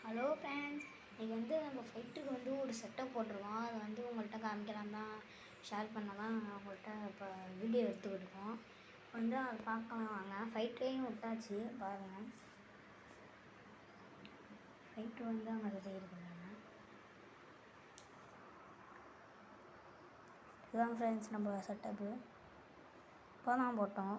Hello friends, இன்றைக்கி நம்ம ஃபைட்டுக்கு ஒரு செட்டப் போட்டிருக்கோம். அதை உங்கள்கிட்ட காமிக்கலாம் தான், ஷேர் பண்ண தான் உங்கள்கிட்ட இப்போ வீடியோ எடுத்துக்கிட்டுருக்கோம். அதை பார்க்கலாம் வாங்க. ஃபைட்லேயும் விட்டாச்சு பாருங்கள். ஃபைட்டு அங்கே இருக்குங்க. இதுதான் ஃப்ரெண்ட்ஸ் நம்ம செட்டப்பு. இப்போ தான் போட்டோம்.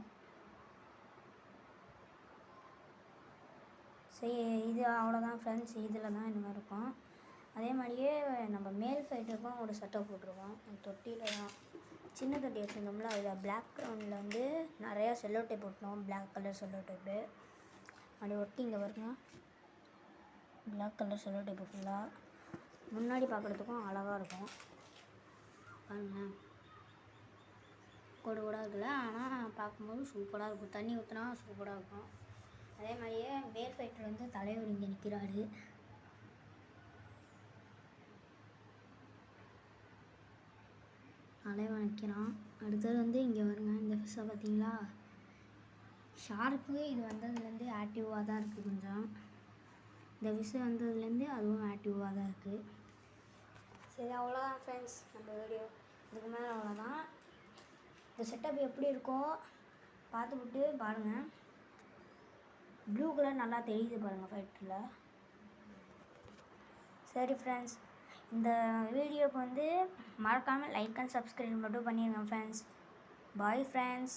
சரி, இது அவ்வளோதான் ஃப்ரெண்ட்ஸ். இதில் தான் இந்த மாதிரி இருக்கும். அதே மாதிரியே நம்ம மேல் ஃபைட்டுக்கும் ஒரு செட்டப் போட்டிருக்கோம். தொட்டியில் தான் சின்ன தொட்டி வச்சுருந்தோம்ல, அதில் பிளாக் க்ரௌண்டில் நிறையா செல்லோ டேப் போட்டோம். பிளாக் கலர் செல்லோ டேப்பு அப்படி ஒட்டி இங்கே பாருங்க. பிளாக் கலர் செல்லோ டேப்பு ஃபுல்லாக முன்னாடி பார்க்குறதுக்கும் அழகாக இருக்கும் பாருங்கள். கூட இருக்குல்ல, ஆனால் பார்க்கும்போது சூப்பராக இருக்கும். தண்ணி ஊற்றினா சூப்பராக இருக்கும். அதே மாதிரியே மேல் ஃபைட்டில் தலைவர் இங்கே நிற்கிறாரு. தலைவன் நிற்கிறான். அடுத்தது இங்கே வருங்க. இந்த ஃபிஷ்ஷை பார்த்தீங்களா? ஷார்க்கு இது வந்ததுலேருந்து ஆக்டிவாக தான் இருக்குது. கொஞ்சம் இந்த ஃபிஷ்ஷு வந்ததுலேருந்து அதுவும் ஆக்டிவாக தான் இருக்குது. சரி, அவ்வளோதான் ஃப்ரெண்ட்ஸ் நம்ம வீடியோ. இதுக்கு மேலே அவ்வளோதான். இந்த செட்டப் எப்படி இருக்கோ பார்த்துக்கிட்டு பாருங்கள். ப்ளூ கலர் நல்லா தெரியுது பாருங்கள் ஃபைட்டில். சரி ஃப்ரெண்ட்ஸ், இந்த வீடியோக்கு மறக்காமல் லைக் அண்ட் சப்ஸ்கிரைப் மட்டும் பண்ணிடுங்க ஃப்ரெண்ட்ஸ். Bye friends.